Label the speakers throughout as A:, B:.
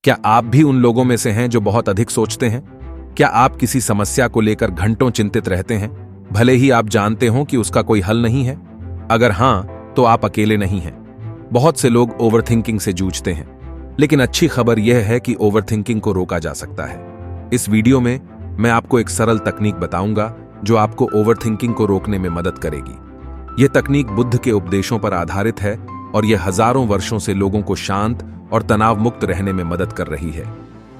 A: क्या आप भी उन लोगों में से हैं जो बहुत अधिक सोचते हैं? क्या आप किसी समस्या को लेकर घंटों चिंतित रहते हैं, भले ही आप जानते हो कि उसका कोई हल नहीं है? अगर हां, तो आप अकेले नहीं हैं। बहुत से लोग ओवरथिंकिंग से जूझते हैं, लेकिन अच्छी खबर यह है कि ओवरथिंकिंग को रोका जा सकता है। इस वीडियो में मैं आपको एक सरल तकनीक बताऊंगा जो आपको ओवरथिंकिंग को रोकने में मदद करेगी। यह तकनीक बुद्ध के उपदेशों पर आधारित है और यह हजारों वर्षों से लोगों को शांत और तनाव मुक्त रहने में मदद कर रही है।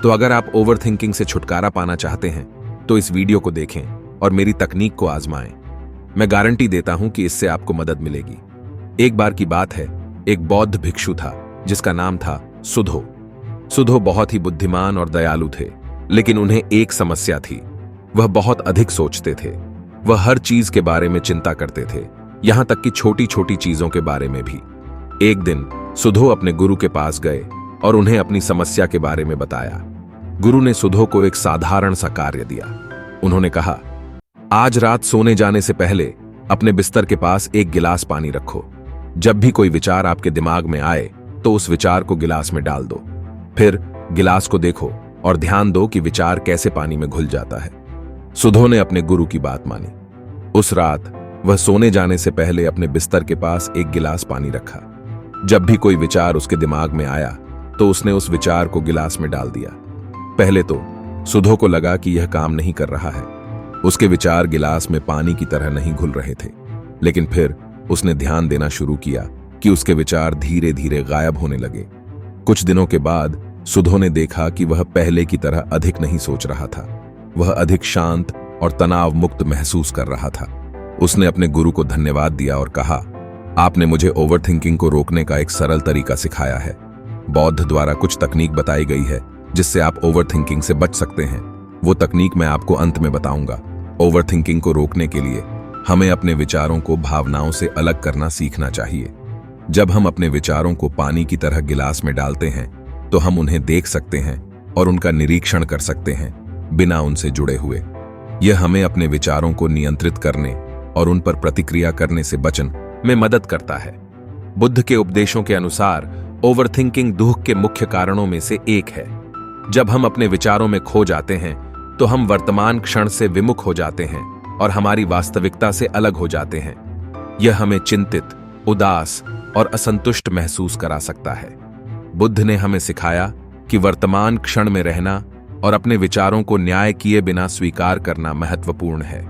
A: तो अगर आप ओवरथिंकिंग से छुटकारा पाना चाहते हैं तो इस वीडियो को देखें और मेरी तकनीक को आजमाएं। मैं गारंटी देता हूं कि इससे आपको मदद मिलेगी। एक बार की बात है, एक बौद्ध भिक्षु था जिसका नाम था सुधो। सुधो बहुत ही बुद्धिमान और दयालु थे, लेकिन उन्हें एक समस्या थी। वह बहुत अधिक सोचते थे। वह हर चीज के बारे में चिंता करते थे, यहां तक कि छोटी छोटी चीजों के बारे में भी। एक दिन सुधो अपने गुरु के पास गए और उन्हें अपनी समस्या के बारे में बताया। गुरु ने सुधो को एक साधारण सा कार्य दिया। उन्होंने कहा, आज रात सोने जाने से पहले अपने बिस्तर के पास एक गिलास पानी रखो। जब भी कोई विचार आपके दिमाग में आए तो उस विचार को गिलास में डाल दो। फिर गिलास को देखो और ध्यान दो कि विचार कैसे पानी में घुल जाता है। सुधो ने अपने गुरु की बात मानी। उस रात वह सोने जाने से पहले अपने बिस्तर के पास एक गिलास पानी रखा। जब भी कोई विचार उसके दिमाग में आया तो उसने उस विचार को गिलास में डाल दिया। पहले तो सुधो को लगा कि यह काम नहीं कर रहा है। उसके विचार गिलास में पानी की तरह नहीं घुल रहे थे, लेकिन फिर उसने ध्यान देना शुरू किया कि उसके विचार धीरे धीरे गायब होने लगे। कुछ दिनों के बाद सुधो ने देखा कि वह पहले की तरह अधिक नहीं सोच रहा था। वह अधिक शांत और तनाव मुक्त महसूस कर रहा था। उसने अपने गुरु को धन्यवाद दिया और कहा, आपने मुझे ओवरथिंकिंग को रोकने का एक सरल तरीका सिखाया है। बौद्ध द्वारा कुछ तकनीक बताई गई है जिससे आप ओवरथिंकिंग से बच सकते हैं। वो तकनीक मैं आपको अंत में बताऊंगा। ओवरथिंकिंग को रोकने के लिए हमें अपने विचारों को भावनाओं से अलग करना सीखना चाहिए। जब हम अपने विचारों को पानी की तरह गिलास में डालते हैं तो हम उन्हें देख सकते हैं और उनका निरीक्षण कर सकते हैं, बिना उनसे जुड़े हुए। यह हमें अपने विचारों को नियंत्रित करने और उन पर प्रतिक्रिया करने से बचने में मदद करता है। बुद्ध के उपदेशों के अनुसार ओवरथिंकिंग दुख के मुख्य कारणों में से एक है। जब हम अपने विचारों में खो जाते हैं तो हम वर्तमान क्षण से विमुख हो जाते हैं और हमारी वास्तविकता से अलग हो जाते हैं। यह हमें चिंतित, उदास और असंतुष्ट महसूस करा सकता है। बुद्ध ने हमें सिखाया कि वर्तमान क्षण में रहना और अपने विचारों को न्याय किए बिना स्वीकार करना महत्वपूर्ण है।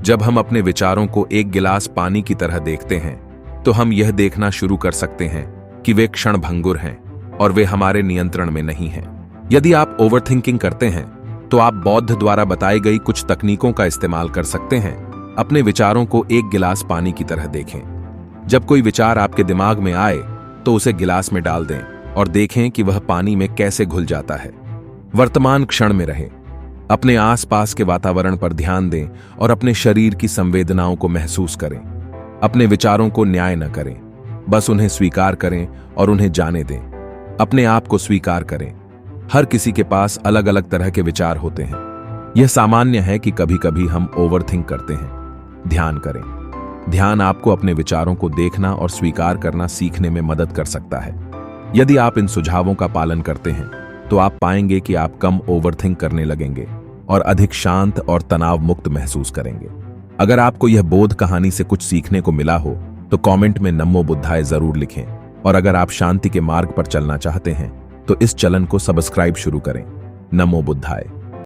A: जब हम अपने विचारों को एक गिलास पानी की तरह देखते हैं तो हम यह देखना शुरू कर सकते हैं कि वे क्षणभंगुर हैं और वे हमारे नियंत्रण में नहीं हैं। यदि आप ओवरथिंकिंग करते हैं तो आप बौद्ध द्वारा बताई गई कुछ तकनीकों का इस्तेमाल कर सकते हैं। अपने विचारों को एक गिलास पानी की तरह देखें। जब कोई विचार आपके दिमाग में आए तो उसे गिलास में डाल दें और देखें कि वह पानी में कैसे घुल जाता है। वर्तमान क्षण में रहें। अपने आसपास के वातावरण पर ध्यान दें और अपने शरीर की संवेदनाओं को महसूस करें। अपने विचारों को न्याय न करें, बस उन्हें स्वीकार करें और उन्हें जाने दें। अपने आप को स्वीकार करें। हर किसी के पास अलग अलग तरह के विचार होते हैं। यह सामान्य है कि कभी कभी हम ओवरथिंक करते हैं। ध्यान करें। ध्यान आपको अपने विचारों को देखना और स्वीकार करना सीखने में मदद कर सकता है। यदि आप इन सुझावों का पालन करते हैं तो आप पाएंगे कि आप कम ओवरथिंक करने लगेंगे और अधिक शांत और तनाव मुक्त महसूस करेंगे। अगर आपको यह बोध कहानी से कुछ सीखने को मिला हो तो कमेंट में नमो बुद्धाय जरूर लिखें। और अगर आप शांति के मार्ग पर चलना चाहते हैं तो इस चलन को सब्सक्राइब शुरू करें। नमो बुद्धाय।